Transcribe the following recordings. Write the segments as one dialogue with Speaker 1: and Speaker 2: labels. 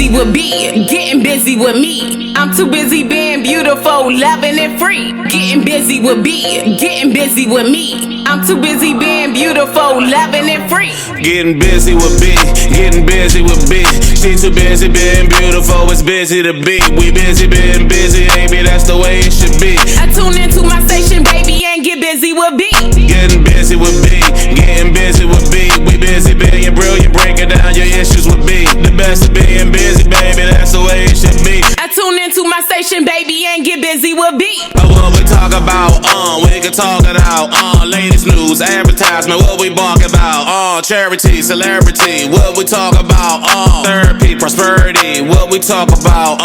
Speaker 1: busy with B, getting busy with me. I'm too busy being beautiful, loving and free. Getting busy with B, getting busy with me. I'm too busy being beautiful, loving and free.
Speaker 2: Getting busy with B, getting busy with B. She too busy being beautiful, it's busy to be. We busy being busy, baby, that's the way it should be.
Speaker 1: I tune into my station, baby, and get busy with B.
Speaker 2: Getting busy with B, getting busy with B. We busy being brilliant, breaking down your issues with B. The best of being busy, baby, that's the way it should be.
Speaker 1: I tune into my station, baby, and get busy with B.
Speaker 2: What we talk about, we can talk it out. Latest news, advertisement, what we bark about. Charity, celebrity, what we talk about. Therapy, prosperity, what we talk about.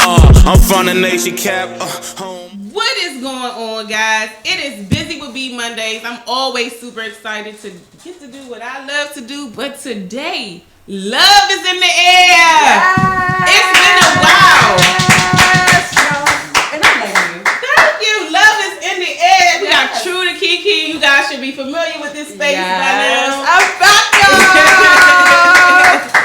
Speaker 2: I'm from the nation cap, home.
Speaker 3: What is going on, guys? It is Busy with B Mondays. I'm always super excited to get to do what I love to do, but today, love is in the air. Yes. It's been a while.
Speaker 4: Yes, and I love you.
Speaker 3: Thank you. Love is in the air. We got True to Kiki. You guys should be familiar with this space by now.
Speaker 4: I'm back, y'all.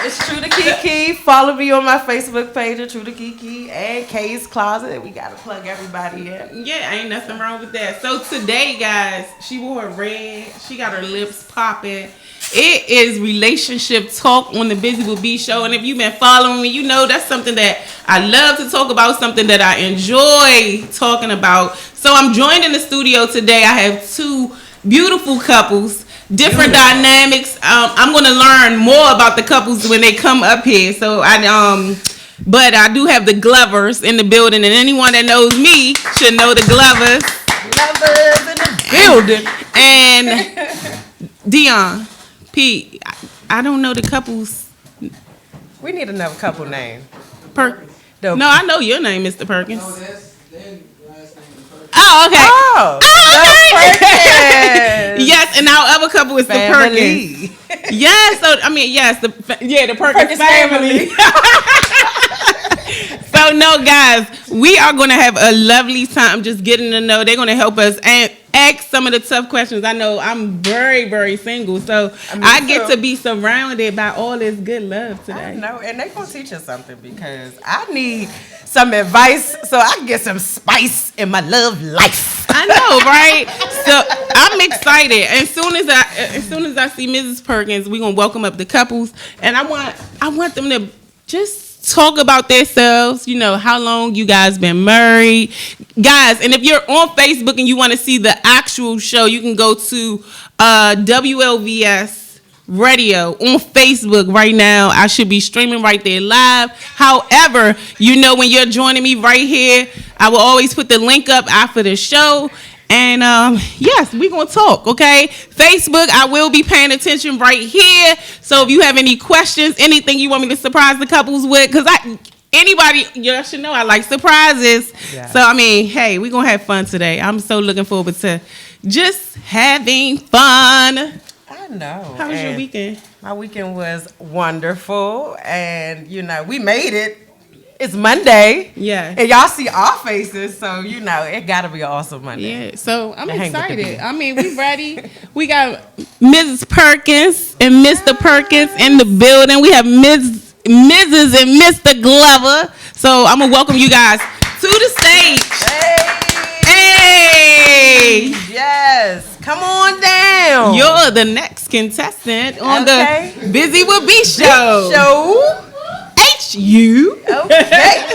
Speaker 4: It's True to Kiki. Follow me on my Facebook page of True to Kiki and Kay's Closet. We gotta plug everybody in.
Speaker 3: Yeah, ain't nothing wrong with that. So today, guys, she wore red. She got her lips popping. It is relationship talk on the Busy with B show. And if you've been following me, you know that's something that I love to talk about, something that I enjoy talking about. So I'm joined in the studio today. I have two beautiful couples, different dynamics. I'm going to learn more about the couples when they come up here. So but I do have the Glovers in the building, and anyone that knows me should know the Glovers.
Speaker 4: Lovers in the building.
Speaker 3: And Dion, Pete, I don't know the couples.
Speaker 4: We need another couple name.
Speaker 3: No, I know your name, Mr. Perkins.
Speaker 5: No, that's their last name is Perkins.
Speaker 3: Oh, okay.
Speaker 4: Oh,
Speaker 3: okay.
Speaker 4: Perkins.
Speaker 3: Yes, and our other couple is
Speaker 4: Family.
Speaker 3: the Perkins. Yes, so I mean, yes, the Perkins family. So no, guys, we are going to have a lovely time just getting to know. They're going to help us and ask some of the tough questions. I know I'm very, very single, so I get to be surrounded by all this good love today.
Speaker 4: I know, and they're going to teach us something because I need some advice so I can get some spice in my love life.
Speaker 3: I know, right? So I'm excited. As soon as I see Mrs. Perkins, we're gonna welcome up the couples, and I want them to just talk about themselves. You know, how long you guys been married, guys. And if you're on Facebook and you want to see the actual show, you can go to WLVS Radio on Facebook right now. I should be streaming right there live. However, you know, when you're joining me right here, I will always put the link up after the show. And yes, we're going to talk, okay? Facebook, I will be paying attention right here. So if you have any questions, anything you want me to surprise the couples with, because anybody, you should know I like surprises. Yeah. So, I mean, hey, we're going to have fun today. I'm so looking forward to just having fun.
Speaker 4: I know.
Speaker 3: How was your weekend?
Speaker 4: My weekend was wonderful, and you know we made it. It's Monday,
Speaker 3: yeah,
Speaker 4: and y'all see our faces, so you know it gotta be an awesome Monday.
Speaker 3: Yeah, so I'm excited. I mean, we ready. We got Mrs. Perkins and Mr. Perkins in the building. We have Mrs. and Mr. Glover. So I'm gonna welcome you guys to the stage. Hey!
Speaker 4: Yes, come on down.
Speaker 3: You're the next contestant on the Busy with B show. HU.
Speaker 4: Okay.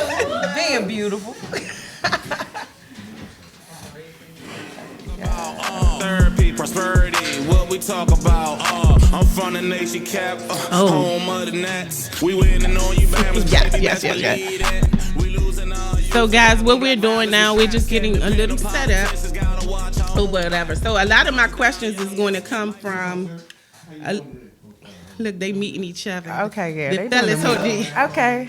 Speaker 4: Being beautiful.
Speaker 2: Therapy, prosperity, what we talk about. I'm from the nation cap, home of the Nets. We winning on you,
Speaker 3: Yes. So guys, what we're doing now, we're just getting a little set up or whatever. So a lot of my questions is going to come from look, they meeting each other.
Speaker 4: Okay, yeah.
Speaker 3: The fellas,
Speaker 4: okay.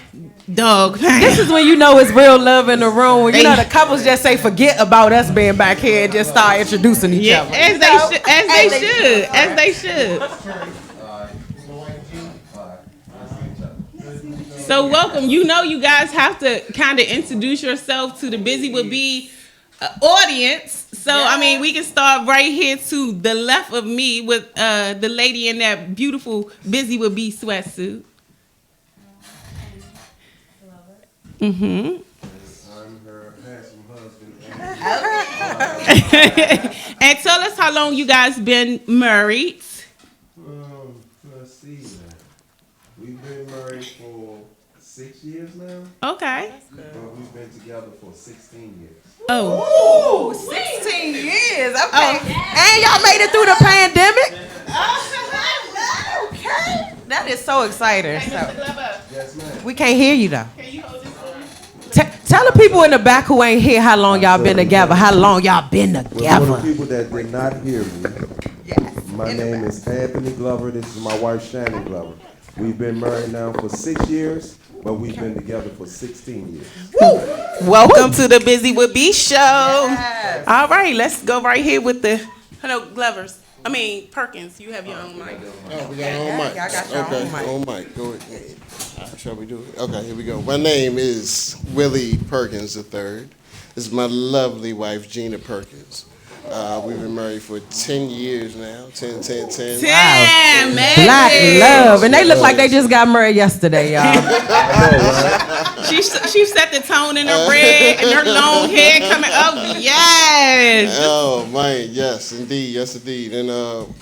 Speaker 3: Dog.
Speaker 4: This is when you know it's real love in the room. When you know the couples just say forget about us being back here and just start introducing each other.
Speaker 3: As they should. So welcome. You know you guys have to kind of introduce yourself to the Busy with B audience. So, I mean, we can start right here to the left of me with the lady in that beautiful Busy with B sweatsuit. Mm-hmm.
Speaker 6: I'm her handsome husband.
Speaker 3: And tell us how long you guys been married.
Speaker 6: Let's see now. We've been married for 6 years now,
Speaker 3: Okay.
Speaker 6: but we've been together for 16 years.
Speaker 3: Oh.
Speaker 4: Ooh, 16 years. Okay. And y'all made it through the pandemic? Okay. That is so exciting. So,
Speaker 6: Yes, ma'am.
Speaker 4: we can't hear you, though. Tell the people in the back who ain't here how long y'all been together. How long y'all been
Speaker 6: Well, for the
Speaker 4: together.
Speaker 6: people that did not hear me, my name is Anthony Glover. This is my wife, Shannon Glover. We've been married now for 6 years, but we've been together for 16 years.
Speaker 3: Welcome to the Busy with B show. Yes. All right, let's go right here with the Glovers. I mean Perkins. You have your own mic.
Speaker 7: Oh, we got our own mic.
Speaker 4: Y'all got your
Speaker 7: Okay,
Speaker 4: own mic.
Speaker 7: own mic. Go ahead. Shall we do it? Okay, here we go. My name is Willie Perkins III. This is my lovely wife, Gina Perkins. We've been married for 10 years now. 10.
Speaker 3: Damn, man.
Speaker 4: Black love. And they look like they just got married yesterday, y'all.
Speaker 3: She set the tone in her red and her long hair coming up. Yes.
Speaker 7: Oh, man, yes, indeed. And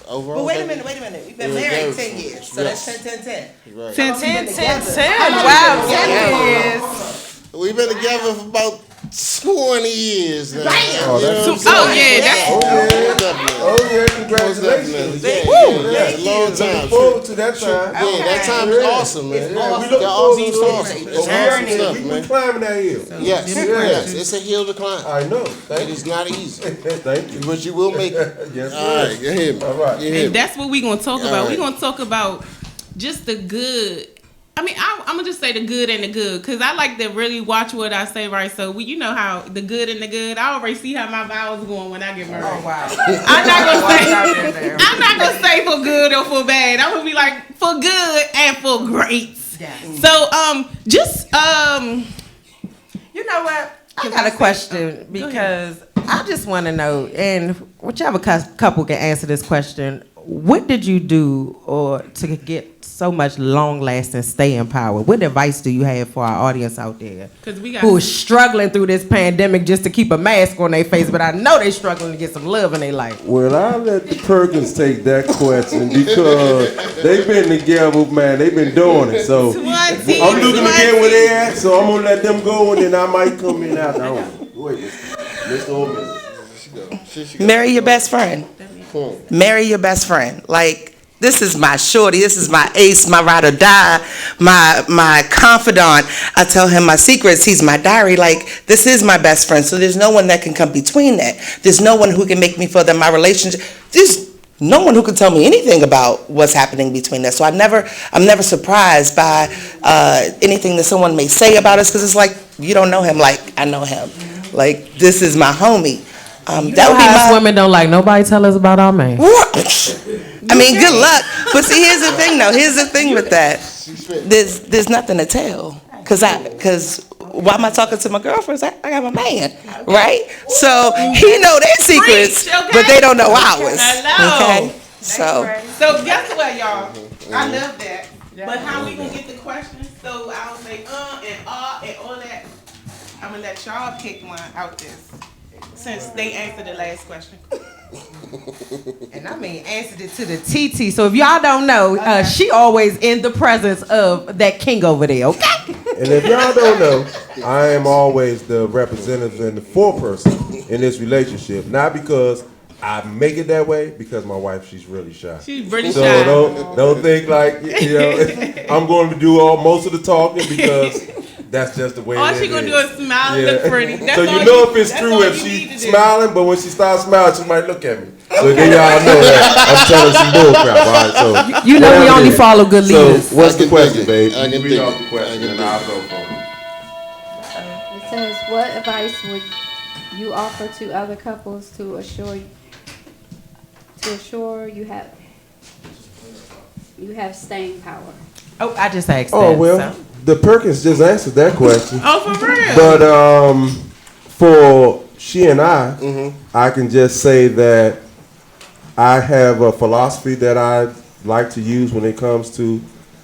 Speaker 7: overall.
Speaker 8: But wait a minute. We've been married 10 years. So that's 10.
Speaker 7: Right.
Speaker 3: 10.
Speaker 4: Wow, 10 years.
Speaker 7: We've been together for about 20 years now.
Speaker 6: Oh, that's
Speaker 3: Oh, yeah. That's,
Speaker 6: Congratulations.
Speaker 7: Yeah, a long time.
Speaker 6: Looking forward to that time.
Speaker 7: Yeah, that time is awesome, man.
Speaker 6: We look forward to it.
Speaker 7: Awesome. It's awesome stuff,
Speaker 6: We
Speaker 7: man.
Speaker 6: climbing that hill.
Speaker 7: Yes, it's a hill to climb.
Speaker 6: I know.
Speaker 7: It
Speaker 6: Thank
Speaker 7: is not easy,
Speaker 6: you. Thank you.
Speaker 7: but you will make it.
Speaker 6: Yes,
Speaker 7: All right,
Speaker 6: sir.
Speaker 7: you hear me.
Speaker 6: All right.
Speaker 7: You hear
Speaker 3: and
Speaker 7: me.
Speaker 3: that's what we're going to talk about.
Speaker 7: All right.
Speaker 3: We're going to talk about just the good. I mean, I'm going to just say the good and the good because I like to really watch what I say, right? So, you know how the good and the good, I already see how my vows going when I get married.
Speaker 4: Oh, wow.
Speaker 3: I'm not going to say for good or for bad. I'm going to be like for good and for great.
Speaker 4: Yes.
Speaker 3: So,
Speaker 4: You know what? I got a question because I just want to know, and whichever couple can answer this question, what did you do or to get so much long-lasting staying power? What advice do you have for our audience out there
Speaker 3: 'Cause we got
Speaker 4: who is struggling through this pandemic just to keep a mask on their face, but I know they're struggling to get some love in their life?
Speaker 6: Well, I'll let the Perkins take that question because they've been together, man. They've been doing it. So I'm looking to get where they at, so I'm going to let them go, and then I might come in after. Go ahead, Mr. Old Mrs.
Speaker 8: Marry your best friend. Marry your best friend. Like, this is my shorty. This is my ace, my ride or die, my confidant. I tell him my secrets. He's my diary. Like, this is my best friend. So there's no one that can come between that. There's no one who can make me feel that my relationship. There's no one who can tell me anything about what's happening between us. So I'm never surprised by anything that someone may say about us because it's like you don't know him like I know him. Like, this is my homie. That would be
Speaker 4: Us
Speaker 8: my.
Speaker 4: women don't like nobody tell us about our man.
Speaker 8: I mean, good luck. But see, here's the thing, though. Here's the thing with that. There's nothing to tell. Cause why am I talking to my girlfriends? I got my man, right? So he know their secrets,
Speaker 3: Preach, okay?
Speaker 8: but they don't know ours.
Speaker 3: Hello.
Speaker 8: Okay. So
Speaker 3: guess what, y'all? I love that. But how we gonna get the questions? So I'll say and all that. I'm gonna let y'all pick one out this. Since they answered the last question.
Speaker 4: And I mean, answered it to the TT. So if y'all don't know, she always in the presence of that king over there, okay?
Speaker 6: And if y'all don't know, I am always the representative and the foreperson in this relationship. Not because I make it that way, because my wife, she's really shy.
Speaker 3: She's really
Speaker 6: So
Speaker 3: shy.
Speaker 6: don't think like, I'm going to do most of the talking because that's just the way
Speaker 3: All
Speaker 6: it
Speaker 3: she gonna
Speaker 6: is.
Speaker 3: do is smile and look pretty. That's
Speaker 6: So
Speaker 3: all
Speaker 6: you know if it's
Speaker 3: that's
Speaker 6: true
Speaker 3: all
Speaker 6: if
Speaker 3: you need to
Speaker 6: she's
Speaker 3: do.
Speaker 6: smiling, but when she starts smiling, she might look at me. So then y'all know that I'm telling some bull crap. All right, so
Speaker 4: You know we
Speaker 6: whatever
Speaker 4: only
Speaker 6: it is.
Speaker 4: follow good leaders.
Speaker 6: So what's
Speaker 7: I
Speaker 6: the
Speaker 7: can
Speaker 6: question,
Speaker 7: dig it.
Speaker 6: babe?
Speaker 7: I can
Speaker 6: You
Speaker 7: dig
Speaker 6: read
Speaker 7: it.
Speaker 6: off the question
Speaker 7: I can
Speaker 6: and
Speaker 7: dig
Speaker 6: I'll
Speaker 7: it.
Speaker 6: go for it.
Speaker 9: It says, what advice would you offer to other couples to assure you have staying power?
Speaker 4: Oh, I just asked
Speaker 6: Oh
Speaker 4: that.
Speaker 6: well,
Speaker 4: so.
Speaker 6: the Perkins just answered that question.
Speaker 3: Oh, for real?
Speaker 6: But for she and I can just say that I have a philosophy that I like to use when it comes to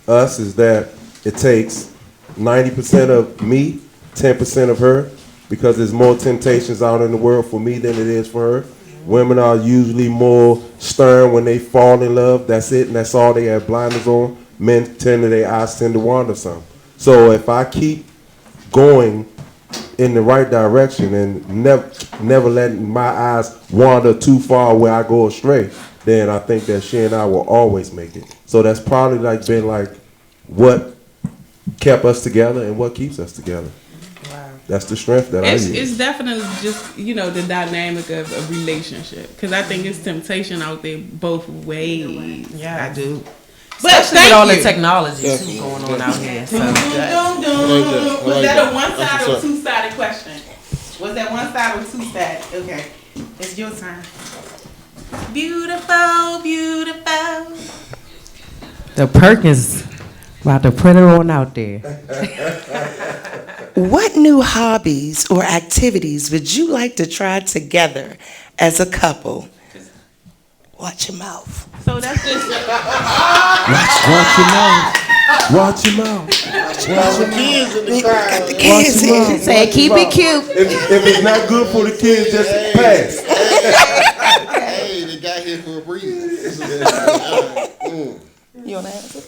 Speaker 6: us is that it takes 90% of me 10% of her, because there's more temptations out in the world for me than it is for her. Women are usually more stern when they fall in love. That's it, and that's all they have blinders on. Men their eyes tend to wander some. So if I keep going in the right direction and never letting my eyes wander too far where I go astray, then I think that she and I will always make it. So that's probably been what kept us together and what keeps us together. Wow. That's the strength that I use.
Speaker 3: It's definitely just, the dynamic of a relationship. Because I think it's temptation out there both ways.
Speaker 4: Yeah,
Speaker 3: I do.
Speaker 4: Especially with all the technology too going on out here. So.
Speaker 3: Was that a one-sided or two-sided question? Was that one-sided or two-sided? Okay. It's your turn. Beautiful, beautiful.
Speaker 4: The Perkins about to put it on out there.
Speaker 8: What new hobbies or activities would you like to try together as a couple? Watch your mouth.
Speaker 3: So that's just.
Speaker 6: Watch your mouth. Watch your mouth.
Speaker 7: Well, the kids in the crowd.
Speaker 8: Got the kids in.
Speaker 4: Say keep it cute.
Speaker 6: If it's not good for the kids, just pass.
Speaker 7: Hey, they got here for a reason.
Speaker 8: You want to answer?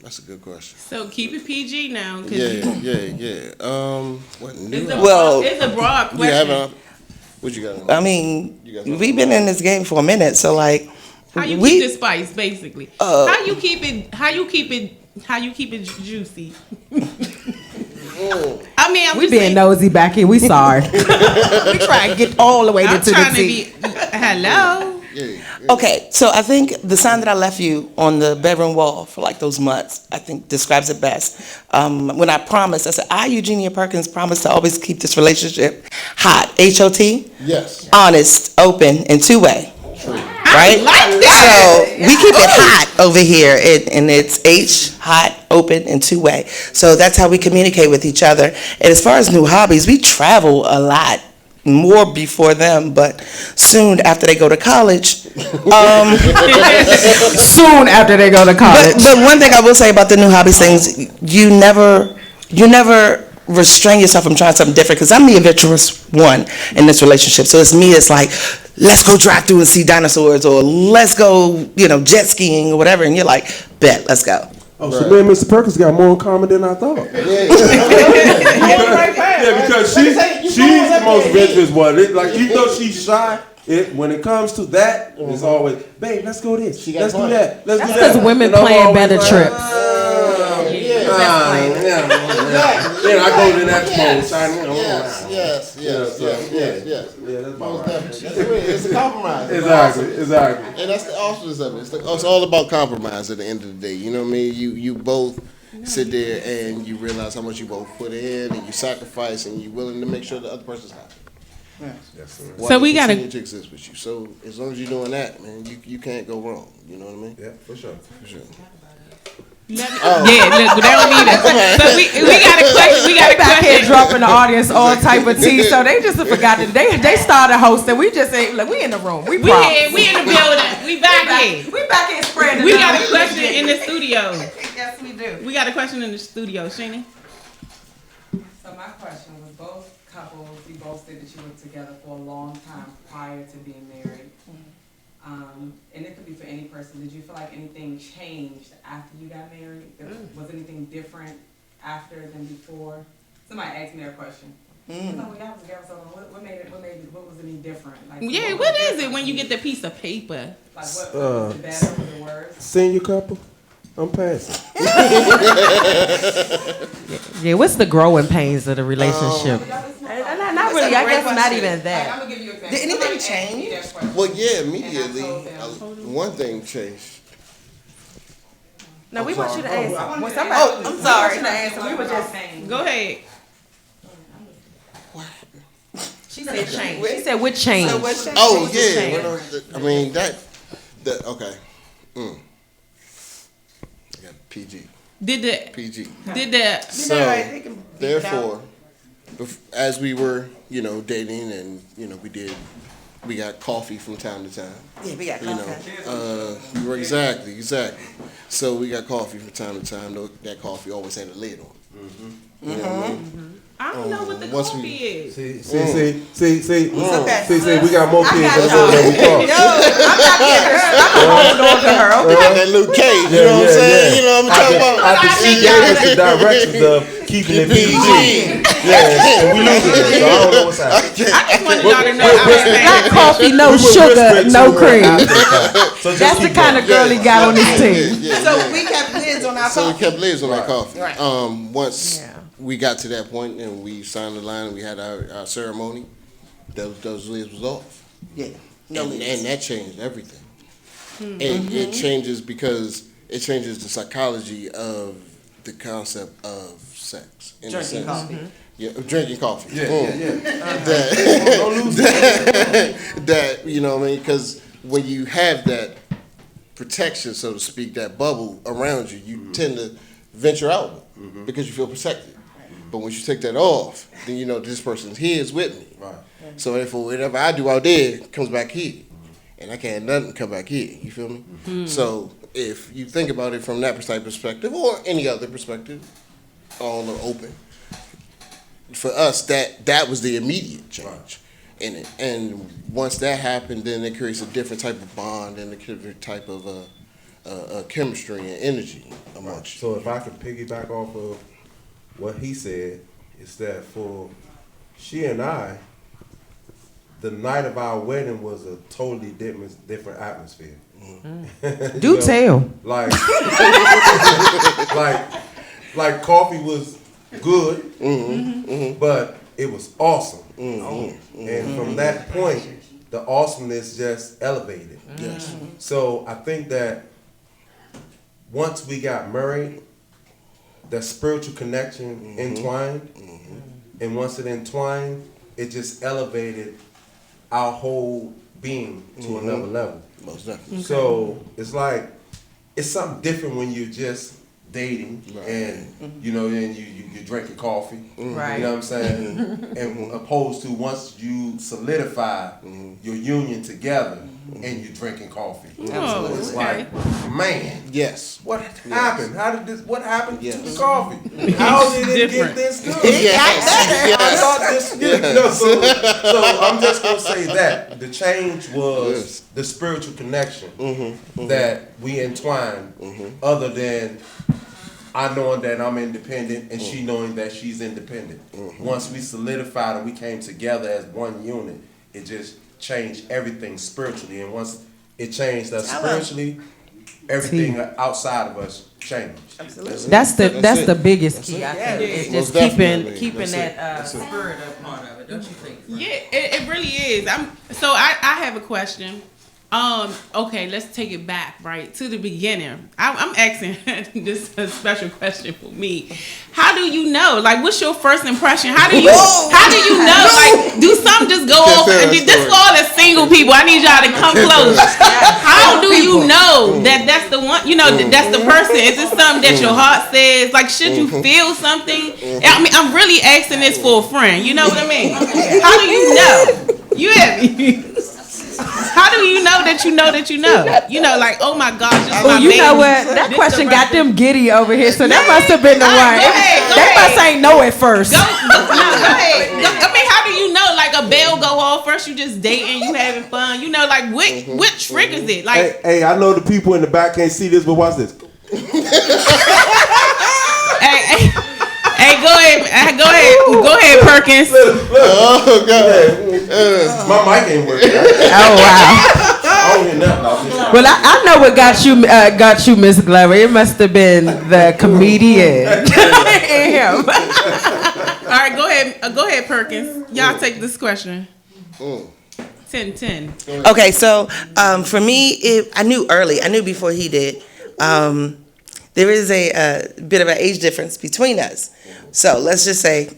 Speaker 7: That's a good question.
Speaker 3: So keep it PG now.
Speaker 7: Yeah. What new?
Speaker 3: It's a broad question.
Speaker 7: What you got?
Speaker 8: I mean, we've been in this game for a minute, so
Speaker 3: how you keep the spice, basically. How you keep it juicy. I mean,
Speaker 4: we being nosy back here. We sorry. We try to get all the way to the tea.
Speaker 3: Hello.
Speaker 8: Okay, so I think the sign that I left you on the bedroom wall for those months, I think describes it best. When I promised, I said, I, Eugenia Perkins, promise to always keep this relationship hot. H-O-T?
Speaker 7: Yes.
Speaker 8: Honest, open, and two-way.
Speaker 7: True.
Speaker 8: Right? So we keep it hot over here, and it's H, hot, open, and two-way. So that's how we communicate with each other. And as far as new hobbies, we travel a lot. More before them, but soon after they go to college.
Speaker 4: Soon after they go to college.
Speaker 8: But one thing I will say about the new hobbies things, you never restrain yourself from trying something different, because I'm the adventurous one in this relationship. So it's me. It's like, let's go drive through and see dinosaurs, or let's go, jet skiing or whatever. And you're like, bet, let's go.
Speaker 6: Oh, so me and Mr. Perkins got more in common than I thought. Because she's the most adventurous one. Even though she's shy, when it comes to that, it's always, babe, let's go this, let's do that, let's do that.
Speaker 4: Because women plan better trips.
Speaker 6: Then I go to that mode.
Speaker 7: Yes. Most definitely. It's a compromise.
Speaker 6: Exactly.
Speaker 7: And that's the awesomeness of it. It's all about compromise at the end of the day. You know what I mean? You both sit there and you realize how much you both put in, and you sacrifice, and you're willing to make sure the other person's happy.
Speaker 6: Yes, sir.
Speaker 3: So we gotta
Speaker 7: to exist with you. So as long as you're doing that, man, you can't go wrong. You know what I mean?
Speaker 6: Yeah, for sure.
Speaker 3: Yeah, look, they don't need it. So we got a question. We got a
Speaker 4: back here
Speaker 3: question.
Speaker 4: dropping the audience all type of tea. So they just forgot that they started hosting. We just ain't we in the room. We
Speaker 3: in the building. We back here.
Speaker 4: We back here spreading.
Speaker 3: We got a question in the studio.
Speaker 4: Yes, we do.
Speaker 3: We got a question in the studio, Sheenie.
Speaker 10: So my question was, both couples, you both said that you were together for a long time prior to being married. And it could be for any person. Did you feel like anything changed after you got married? Was anything different after than before? Somebody asked me that question. Like, well, y'all was together so long. What was any different?
Speaker 3: What is it when you get the piece of paper?
Speaker 10: Like, what was it better, was it worse?
Speaker 6: Senior couple, I'm passing.
Speaker 4: Yeah, what's the growing pains of the relationship? Not really. I guess not even that.
Speaker 10: I'm gonna give you an example.
Speaker 8: Did anything change?
Speaker 7: Well, yeah, immediately. One thing changed.
Speaker 4: No, we want you to answer.
Speaker 8: I'm sorry.
Speaker 4: We were just saying.
Speaker 3: Go ahead.
Speaker 4: She said change. She said what change?
Speaker 7: Oh yeah. I mean that. Okay. I got PG.
Speaker 8: So
Speaker 7: therefore, as we were, dating, and we got coffee from time to time.
Speaker 8: Yeah, we got coffee.
Speaker 7: Exactly. So we got coffee from time to time. That coffee always had a lid on it.
Speaker 3: I don't know what the coffee is.
Speaker 6: See, we got more kids than we thought.
Speaker 4: I'm not getting her. I'm holding on to her. Okay.
Speaker 7: That Luke Cage, you know what I'm saying? You know what I'm talking about?
Speaker 6: After she gave us the directions of keeping it PG. Yeah, and we losing it, so I don't know what's happening.
Speaker 3: I just wanted y'all to know I was saying.
Speaker 4: Not coffee, no sugar, no cream.
Speaker 6: So
Speaker 4: That's the kind of girl he got on his team.
Speaker 8: So we kept lids on our
Speaker 7: So we
Speaker 8: coffee.
Speaker 7: kept lids on our coffee.
Speaker 8: Right.
Speaker 7: Once we got to that point and we signed the line and we had our ceremony, those lids was off.
Speaker 8: Yeah. No lids.
Speaker 7: And that changed everything. It changes because it changes the psychology of the concept of sex. In
Speaker 8: Drinking
Speaker 7: a sense.
Speaker 8: coffee.
Speaker 7: Yeah, drinking coffee.
Speaker 6: Yeah.
Speaker 7: That, you know what I mean? Because when you have that protection, so to speak, that bubble around you, you tend to venture out because you feel protected. But once you take that off, then you know this person's here is with me.
Speaker 6: Right.
Speaker 7: So therefore, whatever I do out there comes back here. And I can't nothing come back here. You feel me? So if you think about it from that perspective or any other perspective, all are open. For us, that was the immediate change in it. And once that happened, then it creates a different type of bond and a different type of chemistry and energy amongst you.
Speaker 6: So if I could piggyback off of what he said, is that for she and I, the night of our wedding was a totally different atmosphere.
Speaker 4: Do tell.
Speaker 6: Like coffee was good, but it was awesome. And from that point, the awesomeness just elevated.
Speaker 7: Yes.
Speaker 6: So I think that once we got married, that spiritual connection entwined, and once it entwined, it just elevated our whole being to another level.
Speaker 7: Most definitely.
Speaker 6: So it's like it's something different when you're just dating and you know, and you're drinking coffee.
Speaker 4: Right.
Speaker 6: You know what I'm saying? And opposed to once you solidify your union together and you're drinking coffee.
Speaker 3: Oh,
Speaker 6: It's
Speaker 3: okay.
Speaker 6: like, man,
Speaker 7: Yes.
Speaker 6: what happened? How did this? What happened to
Speaker 7: Yes.
Speaker 6: the coffee? How did it
Speaker 3: different.
Speaker 6: get this good?
Speaker 7: Yes.
Speaker 6: I thought this. No, so I'm just gonna say that the change was the spiritual connection that we entwined. Other than I knowing that I'm independent and she knowing that she's independent. Once we solidified and we came together as one unit, it just changed everything spiritually. And once it changed us spiritually, everything outside of us changed.
Speaker 8: Absolutely.
Speaker 4: That's
Speaker 7: it.
Speaker 4: the biggest key. I think it's
Speaker 7: Most
Speaker 4: just
Speaker 7: definitely.
Speaker 4: keeping
Speaker 7: That's it.
Speaker 4: that
Speaker 5: Spirit up part of it, don't you think?
Speaker 3: Yeah, it really is. I have a question. Okay, let's take it back, right, to the beginning. I'm asking this a special question for me. How do you know? Like, what's your first impression? How do you know? Like, do some just go off? And this for all the single people. I need y'all to come close. How do you know that that's the one? You know, that's the person. Is it something that your heart says? Like, should you feel something? I mean, I'm really asking this for a friend. You know what I mean? How do you know? You have me. How do you know that you know that you know? You know, like, oh my gosh, this is my
Speaker 4: you
Speaker 3: baby.
Speaker 4: know what? That
Speaker 3: This
Speaker 4: question
Speaker 3: the
Speaker 4: got them giddy over here, so that must have been the
Speaker 3: All right,
Speaker 4: one.
Speaker 3: go ahead, go
Speaker 4: They
Speaker 3: ahead.
Speaker 4: must ain't know at first.
Speaker 3: Go ahead. I mean, how do you know? Like, a bell go off first, you just dating, you having fun. You know, like, what triggers it? Like,
Speaker 6: Hey, I know the people in the back can't see this, but watch this.
Speaker 3: hey, go ahead, Perkins.
Speaker 7: Oh, God.
Speaker 6: My mic ain't working.
Speaker 4: Oh wow.
Speaker 6: I don't hear nothing off this.
Speaker 4: Well, I know what got you, Miss Glover. It must have been the comedian in him.
Speaker 3: All right, go ahead, Perkins. Y'all take this question. 10.
Speaker 8: Okay, so for me, I knew early. I knew before he did. There is a bit of an age difference between us. So let's just say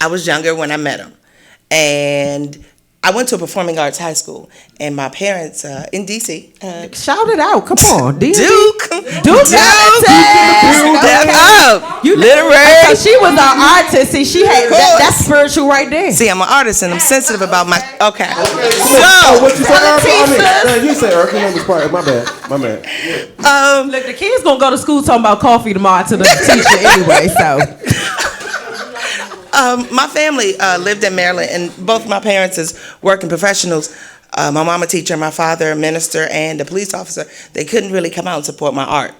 Speaker 8: I was younger when I met him. And I went to a performing arts high school, and my parents in DC.
Speaker 4: Shout it out, come on,
Speaker 8: Duke.
Speaker 4: You literary. She was an artist, and she had that's spiritual right there.
Speaker 8: See, I'm an artist, and I'm sensitive about my. Okay.
Speaker 6: So what you said? You said Eric. My bad.
Speaker 4: Look, the kids gonna go to school talking about coffee tomorrow to the teacher anyway. So.
Speaker 8: My family lived in Maryland, and both my parents is working professionals. My mom a teacher, my father a minister, and a police officer. They couldn't really come out and support my art.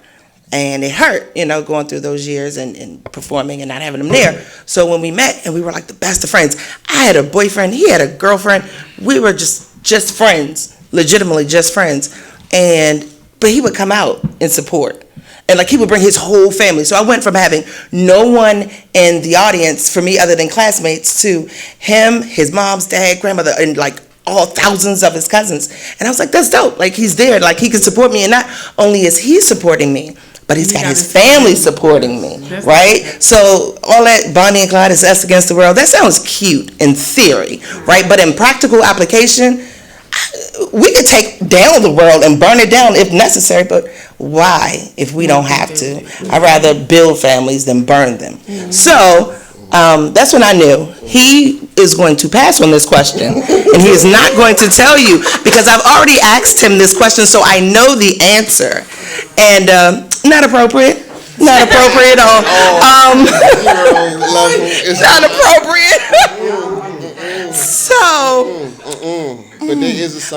Speaker 8: And it hurt, going through those years and performing and not having them there. So when we met, and we were like the best of friends. I had a boyfriend, he had a girlfriend. We were just friends, legitimately just friends. But he would come out and support. And he would bring his whole family. So I went from having no one in the audience for me other than classmates to him, his mom's dad, grandmother, and all thousands of his cousins. And I was like, that's dope. He's there. He can support me. And not only is he supporting me, but he's got his family supporting me, right? So all that Bonnie and Clyde is us against the world, that sounds cute in theory, right? But in practical application, we could take down the world and burn it down if necessary, but why if we don't have to? I'd rather build families than burn them. So that's when I knew he is going to pass on this question, and he is not going to tell you because I've already asked him this question, so I know the answer. And not appropriate. Not appropriate at all. Not appropriate. So,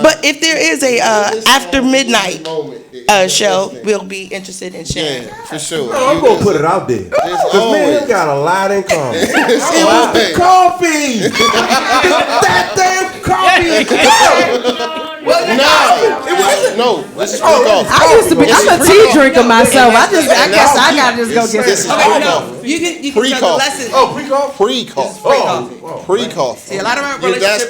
Speaker 8: but if there is a after midnight show, we'll be interested in sharing.
Speaker 7: Yeah, for sure.
Speaker 6: I'm gonna put it out there. Because man, got a lot in common. It was the coffee. That damn coffee.
Speaker 7: No, this is pre-coffee.
Speaker 4: I'm a tea drinker myself. I guess I gotta just go get
Speaker 7: this.
Speaker 8: You can tell the lesson.
Speaker 6: Oh, pre-coffee.
Speaker 7: Pre-coffee.
Speaker 8: See, a lot of our relationships.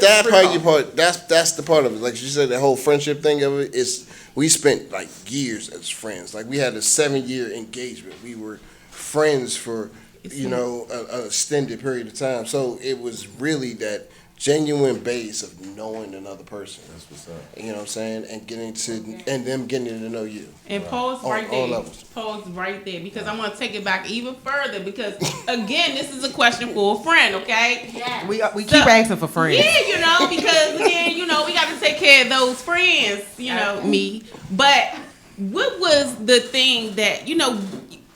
Speaker 7: That's the part of it. Like you said, the whole friendship thing of it is. We spent years as friends. We had a 7-year engagement. We were friends for an extended period of time. So it was really that genuine base of knowing another person. That's what's up. You know what I'm saying? And them getting to know you.
Speaker 3: And pause right there. Pause right there because I want to take it back even further because again, this is a question for a friend, okay?
Speaker 4: Yeah. We keep asking for friends.
Speaker 3: Yeah, because again, we got to take care of those friends, me. But what was the thing that,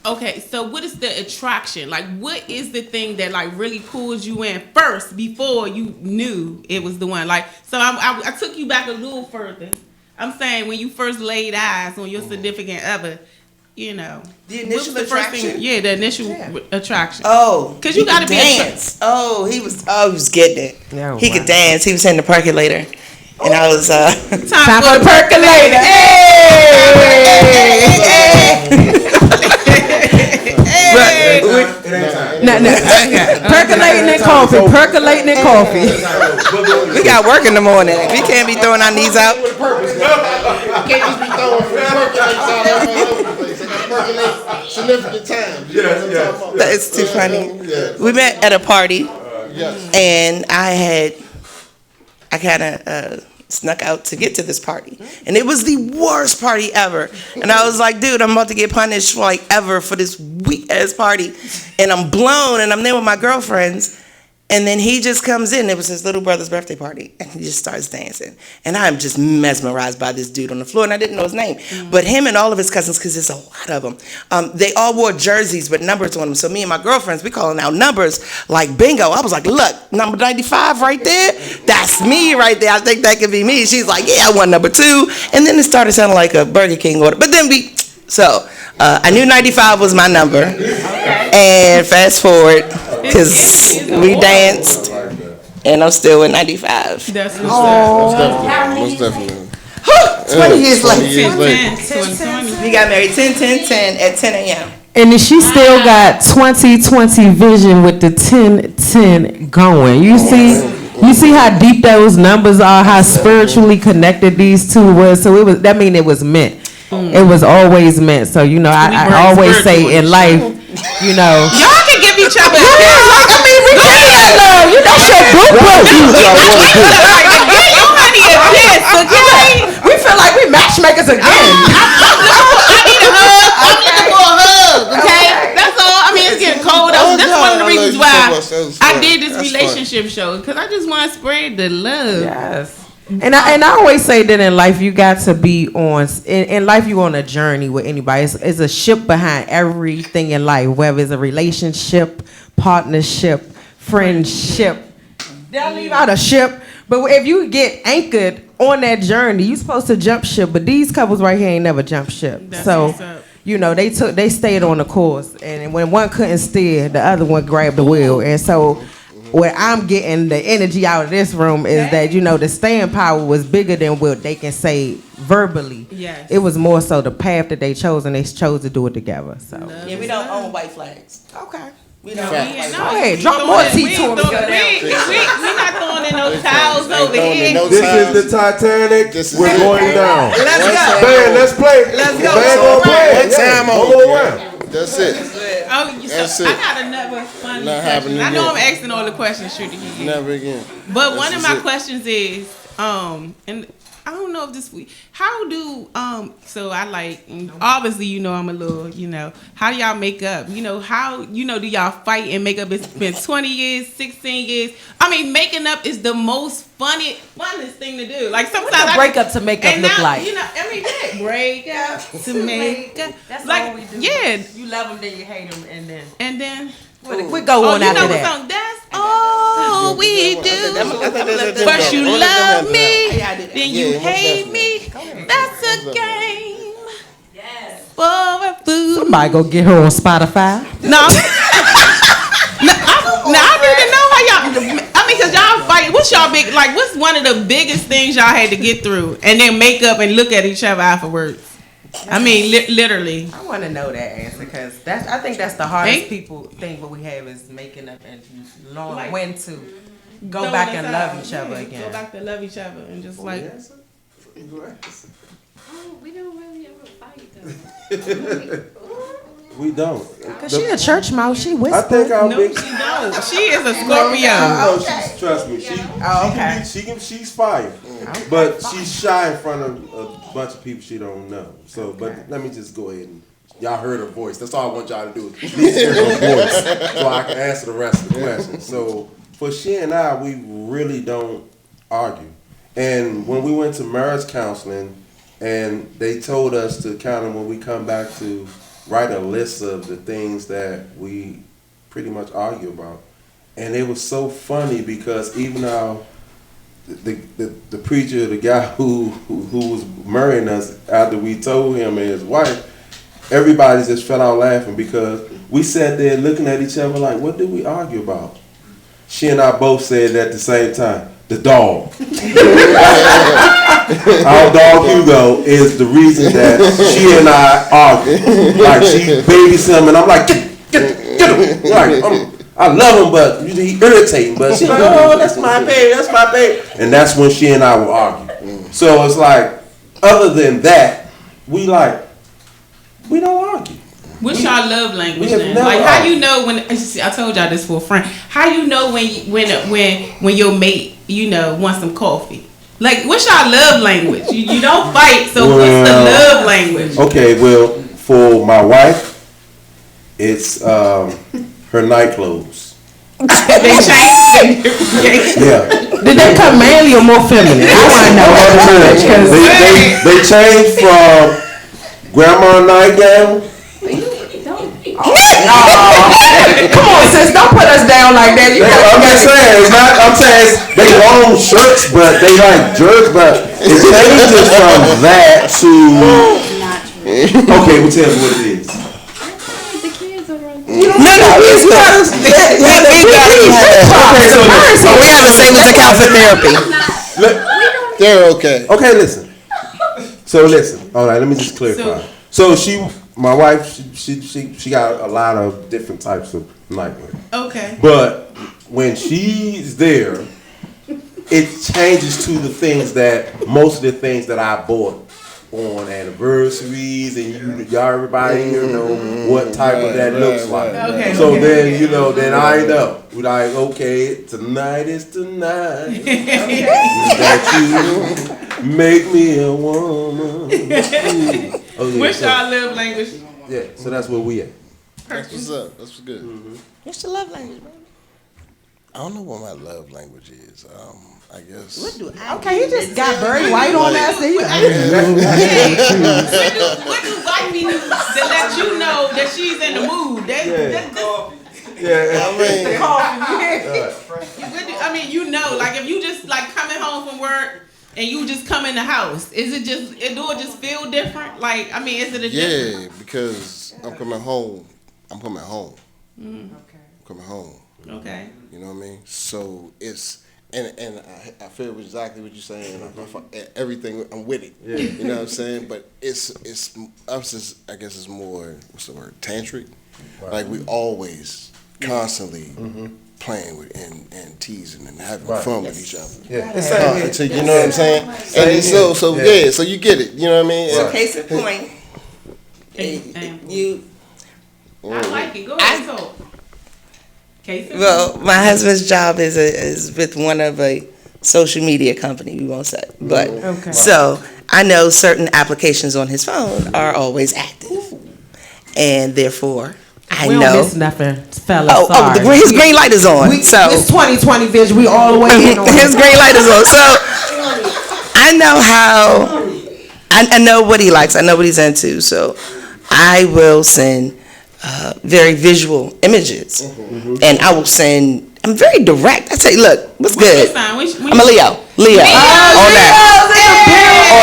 Speaker 3: okay, so what is the attraction? What is the thing that really pulls you in first before you knew it was the one? So I took you back a little further. I'm saying when you first laid eyes on your significant other,
Speaker 8: the initial attraction.
Speaker 3: The initial attraction.
Speaker 8: Oh,
Speaker 3: because you got to
Speaker 8: dance. He was getting it. Oh, he could dance. He was in the percolator, and I was
Speaker 4: time for the percolator. Percolating and coffee.
Speaker 8: We got work in the morning. We can't be throwing our knees out.
Speaker 7: Significant time.
Speaker 8: It's too funny. We met at a party, and I kind of snuck out to get to this party, and it was the worst party ever. And I was like, dude, I'm about to get punished ever for this weak ass party, and I'm blown, and I'm there with my girlfriends. And then he just comes in. It was his little brother's birthday party, and he just starts dancing. And I'm just mesmerized by this dude on the floor, and I didn't know his name. But him and all of his cousins, because there's a lot of them, they all wore jerseys with numbers on them. So me and my girlfriends, we calling out numbers like bingo. I was like, look, number 95 right there, that's me right there. I think that could be me. She's like, yeah, I want number 2. And then it started sounding like a Burger King order. But then I knew 95 was my number. And fast forward, because we danced, and I'm still with 95.
Speaker 3: That's what's
Speaker 7: Most definitely.
Speaker 8: 20 years later.
Speaker 3: 10.
Speaker 8: We got married 10 at 10 a.m.
Speaker 4: And she still got 20/20 vision with the 10/10 going. You see how deep those numbers are, how spiritually connected these two was. So it was meant. It was always meant. So I always say in life,
Speaker 3: y'all can give each other.
Speaker 4: We got love. That's your boo boo. matchmakers again.
Speaker 3: I need a hug. I'm looking for a hug. Okay, that's all. I mean, it's getting cold. That's one of the reasons why I did this relationship show, because I just want to spread the love.
Speaker 4: Yes. And I always say that in life you got to be on in life you on a journey with anybody. It's a ship behind everything in life, whether it's a relationship, partnership, friendship. They'll leave out a ship, but if you get anchored on that journey, you're supposed to jump ship. But these couples right here ain't never jumped ship.
Speaker 3: That's
Speaker 4: So
Speaker 3: what's up.
Speaker 4: you know they stayed on the course, and when one couldn't steer, the other one grabbed the wheel, and so. Where I'm getting the energy out of this room is that, you know, the staying power was bigger than what they can say verbally.
Speaker 3: Yes.
Speaker 4: It was more so the path that they chose, and they chose to do it together. So.
Speaker 8: Yeah, we don't own white flags.
Speaker 4: Okay.
Speaker 8: We don't.
Speaker 4: Go ahead, drop more tea to him.
Speaker 3: We're not throwing in no towels over here.
Speaker 6: This is the Titanic. We're going down.
Speaker 8: Let's go.
Speaker 6: Band, let's play.
Speaker 8: Let's go.
Speaker 6: Band gonna play.
Speaker 7: One time
Speaker 6: One
Speaker 7: only.
Speaker 6: more round.
Speaker 7: That's it. That's
Speaker 3: I
Speaker 7: it.
Speaker 3: got another funny
Speaker 7: Not
Speaker 3: question.
Speaker 7: happening
Speaker 3: I know
Speaker 7: again.
Speaker 3: I'm asking all the questions, Shooty.
Speaker 7: Never again.
Speaker 3: But one
Speaker 7: This
Speaker 3: of
Speaker 7: is
Speaker 3: my
Speaker 7: it.
Speaker 3: questions is, and I don't know if this, how do, so I like, obviously, you know, I'm a little, you know, how do y'all make up? You know, how, you know, do y'all fight and make up? It's been 20 years, 16 years. I mean, making up is the most funnest thing to do. Like sometimes
Speaker 4: What the breakup to make up look like?
Speaker 3: You know, I mean, that break up to make up.
Speaker 4: That's
Speaker 3: like,
Speaker 4: all we do.
Speaker 3: yeah.
Speaker 4: You love them, then you hate them, and then
Speaker 3: We
Speaker 4: go on
Speaker 3: you
Speaker 4: after
Speaker 3: know
Speaker 4: that.
Speaker 3: what song? That's all we do.
Speaker 7: First
Speaker 3: First you love me, then you
Speaker 7: Yeah, most
Speaker 3: hate
Speaker 7: definitely.
Speaker 3: me. That's a game. For a fool.
Speaker 4: somebody go get her on Spotify.
Speaker 3: No. I need to know how y'all. I mean, cause y'all fight. What's y'all big? Like, what's one of the biggest things y'all had to get through, and then make up and look at each other afterwards? I mean, literally.
Speaker 4: I want to know that answer because I think that's the hardest thing what we have is making up and knowing when to go back and love each other again.
Speaker 3: Go back to love each other and just like.
Speaker 9: Oh, we don't really ever fight though.
Speaker 6: We don't.
Speaker 4: Cause she a church mouse. She whisper.
Speaker 6: I think our
Speaker 3: No,
Speaker 6: big.
Speaker 3: she don't. She is a Scorpio.
Speaker 6: No, she's, trust me.
Speaker 4: okay.
Speaker 6: She's fire, but she's shy in front of a bunch of people she don't know. So, but let me just go ahead and y'all heard her voice. That's all I want y'all to do. Is hear her voice, so I can answer the rest of the questions. So for she and I, we really don't argue. And when we went to marriage counseling, and they told us to kind of when we come back to write a list of the things that we pretty much argue about. And it was so funny because even our the preacher, the guy who was marrying us after we told him and his wife, everybody just fell out laughing because we sat there looking at each other like, what did we argue about? She and I both said at the same time, the dog. Our dog Hugo is the reason that she and I argue. Like she babies him and I'm like, get him. Like, I love him, but he irritating. But she's like, oh, that's my baby. And that's when she and I will argue. So it's like, other than that, we don't argue.
Speaker 3: What's y'all love language
Speaker 6: have
Speaker 3: then?
Speaker 6: never
Speaker 3: Like how
Speaker 6: argued.
Speaker 3: you know when I told y'all this for a friend. How you know when your mate, you know, wants some coffee? Like what's y'all love language? You don't fight, so what's the love language?
Speaker 6: Okay, well, for my wife, it's her night clothes.
Speaker 3: They changed.
Speaker 6: Yeah.
Speaker 4: Did they come manly or more feminine? I want to know that
Speaker 6: They changed from grandma nightgown.
Speaker 4: Come on, sis, don't put us down like that.
Speaker 6: I'm just saying, I'm saying they own shirts, but they like jerks, but it changes from that to. Okay, well, tell me what it is.
Speaker 9: The kids are running.
Speaker 8: We have the same account for therapy.
Speaker 7: They're okay.
Speaker 6: Okay, listen. So listen. All right, let me just clarify. So my wife, she got a lot of different types of nightwear.
Speaker 3: Okay.
Speaker 6: But when she's there, it changes to the things that most of the things that I bought on anniversaries, and y'all everybody here know what type of that looks like.
Speaker 3: Okay.
Speaker 6: So then then I know. We're like, okay, tonight is tonight. That Make me a woman. Oh, yeah,
Speaker 3: What's y'all love language?
Speaker 6: Yeah, so that's where we at.
Speaker 7: That's what's up. That's what's good.
Speaker 8: What's your love language, baby?
Speaker 7: I don't know what my love language is. I guess.
Speaker 8: What do I
Speaker 4: Okay, he just got very white on that. See,
Speaker 3: What do wifey do to let you know that she's in the mood? I mean, you know, like if you just like coming home from work and you just come in the house, do it just feel different? Like, I mean, is it a different?
Speaker 7: Yeah, because I'm coming home. Okay. I'm coming home.
Speaker 3: Okay.
Speaker 7: You know what I mean? So it's and I feel exactly what you're saying. Everything I'm with it. Yeah. You know what I'm saying? But it's us is I guess it's more what's the word tantric. Right. Like we always constantly playing with and teasing and having fun with each other.
Speaker 8: Yeah.
Speaker 7: So you know what I'm saying? And so you get it. You know what I mean?
Speaker 8: So case in point, you.
Speaker 3: I like it. Go ahead, talk.
Speaker 8: Well, my husband's job is with one of a social media company, we won't say. But so I know certain applications on his phone are always active. And therefore I
Speaker 4: we
Speaker 8: know.
Speaker 4: Don't miss nothing, fellas.
Speaker 8: His green light is on.
Speaker 4: It's 2020 vision. We all the way in on
Speaker 8: his green light is on. So I know how I know what he likes, I know what he's into. So I will send very visual images, and I will send. I'm very direct. I say, look, what's good? I'm a Leo. All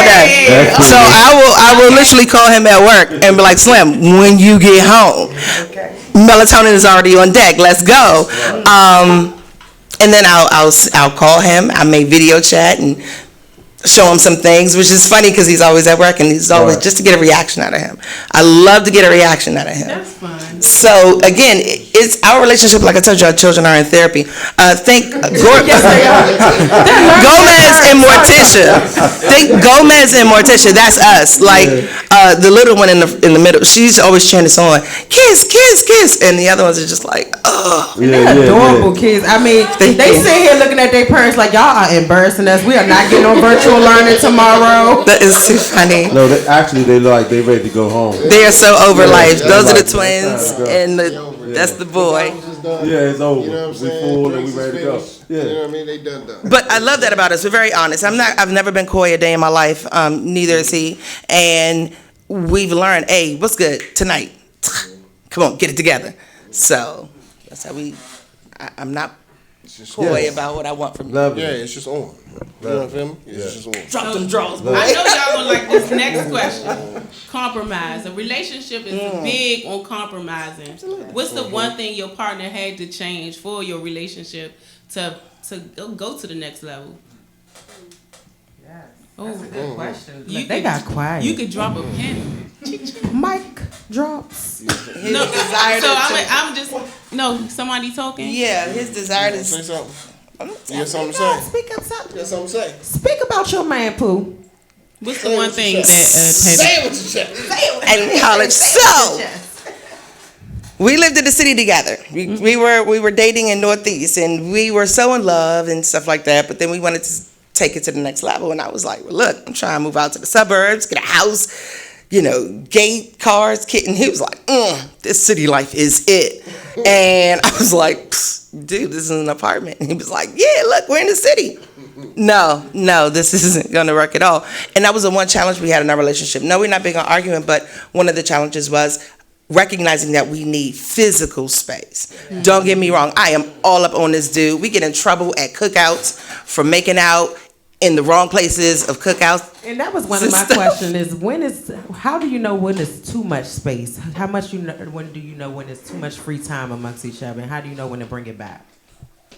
Speaker 8: that. So I will literally call him at work and be like, Slim, when you get home, melatonin is already on deck. Let's go. And then I'll call him. I may video chat and show him some things, which is funny because he's always at work and he's always just to get a reaction out of him. I love to get a reaction out of him.
Speaker 3: That's fun.
Speaker 8: So again, it's our relationship. Like I told you, our children are in therapy. Think Gomez and Morticia. Think Gomez and Morticia. That's us. Like the little one in the middle. She's always cheering us on. Kiss, kiss, kiss. And the other ones are just like, oh.
Speaker 4: They're adorable kids. I mean, they sit here looking at their parents like, y'all are embarrassing us. We are not getting on virtual learning tomorrow.
Speaker 8: That is too funny.
Speaker 6: No, they look like they ready to go home.
Speaker 8: They are so over life. Those are the twins, and that's the boy.
Speaker 6: Yeah, it's over.
Speaker 7: You know what I'm saying?
Speaker 6: We full and we ready to go. Yeah.
Speaker 7: You know what I mean? They done.
Speaker 8: But I love that about us. We're very honest. I've never been coy a day in my life. Neither is he. And we've learned, hey, what's good tonight? Come on, get it together. So that's how I'm not coy about what I want from you.
Speaker 7: It's just on. You know what I feel? It's just on.
Speaker 8: Drop them draws, boy.
Speaker 3: I know y'all gonna like this next question. Compromise. A relationship is big on compromising. What's the one thing your partner had to change for your relationship to go to the next level?
Speaker 4: Yes. That's a good question.
Speaker 3: They
Speaker 4: got quiet.
Speaker 3: You could drop a pin.
Speaker 4: Mic drops.
Speaker 3: Somebody talking?
Speaker 8: Yeah, his desire to
Speaker 7: say something.
Speaker 4: You got something to say? Speak up, something.
Speaker 7: You got something to say?
Speaker 4: Speak about your man, Pooh.
Speaker 3: What's the one thing that
Speaker 7: say it with your chest.
Speaker 8: And college. So we lived in the city together. We were dating in Northeast, and we were so in love and stuff like that. But then we wanted to take it to the next level, and I was like, well, look, I'm trying to move out to the suburbs, get a house, gate, cars, kitten. He was like, this city life is it. And I was like, dude, this is an apartment. And he was like, yeah, look, we're in the city. No, this isn't going to work at all. And that was the one challenge we had in our relationship. No, we're not big on arguing, but one of the challenges was recognizing that we need physical space. Don't get me wrong, I am all up on this dude. We get in trouble at cookouts for making out in the wrong places of cookouts.
Speaker 4: And that was one of my questions how do you know when it's too much space? When do you know when it's too much free time amongst each other? And how do you know when to bring it back?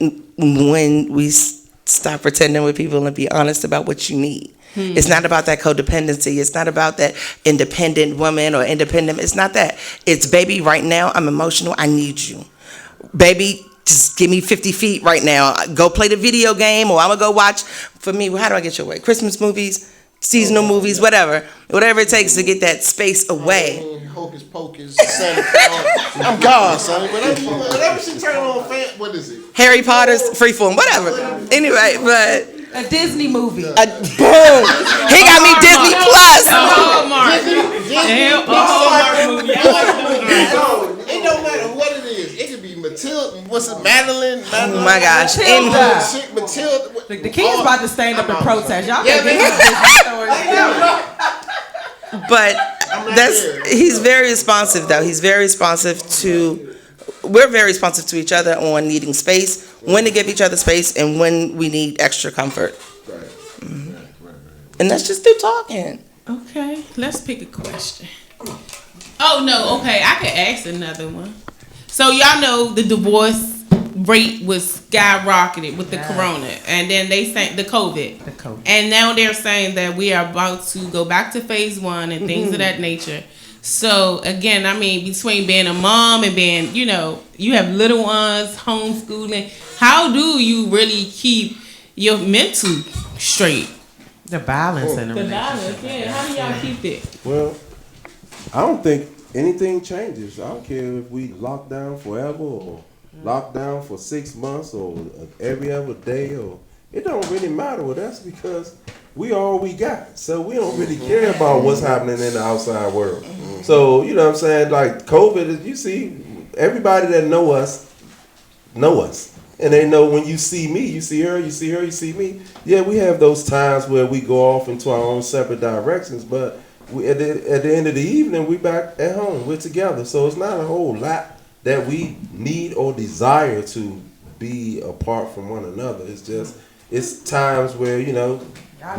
Speaker 8: When we stop pretending with people and be honest about what you need. It's not about that codependency. It's not about that independent woman or independent. It's not that. It's, baby, right now I'm emotional. I need you. Baby, just give me 50 feet right now. Go play the video game, or I'm going to go watch, for me, how do I get your way? Christmas movies, seasonal movies, whatever it takes to get that space away.
Speaker 7: Hocus pocus, Santa Claus. I'm God, son. Whenever she turn on, what is it?
Speaker 8: Harry Potter's Freeform, whatever. Anyway, but
Speaker 4: A Disney movie.
Speaker 8: Boom. He got me Disney Plus.
Speaker 7: It don't matter what it is. It could be Matilda. What's it? Madeline.
Speaker 8: Oh my gosh.
Speaker 7: Matilda.
Speaker 4: The kid's about to stand up and protest. Y'all
Speaker 8: Yeah, but he's very responsive though. He's very responsive to. We're very responsive to each other on needing space, when to give each other space, and when we need extra comfort. Mm-hmm. And that's just through talking.
Speaker 3: Okay, let's pick a question. Oh no, okay, I could ask another one. So y'all know the divorce rate was skyrocketed with the corona, and then they say the COVID, and now they're saying that we are about to go back to phase 1 and things of that nature. So again, I mean, between being a mom and being, you have little ones, homeschooling, how do you really keep your mental straight?
Speaker 4: The balance in
Speaker 3: the balance, yeah. How do y'all keep it?
Speaker 6: Well, I don't think anything changes. I don't care if we lock down forever or lock down for 6 months or every other day, or it don't really matter with us because we all we got. So we don't really care about what's happening in the outside world. So, you know what I'm saying? Like COVID, you see, everybody that know us. And they know when you see me, you see her, you see her, you see me. Yeah, we have those times where we go off into our own separate directions, but at the end of the evening, we back at home. We're together. So it's not a whole lot that we need or desire to be apart from one another. It's just, it's times where,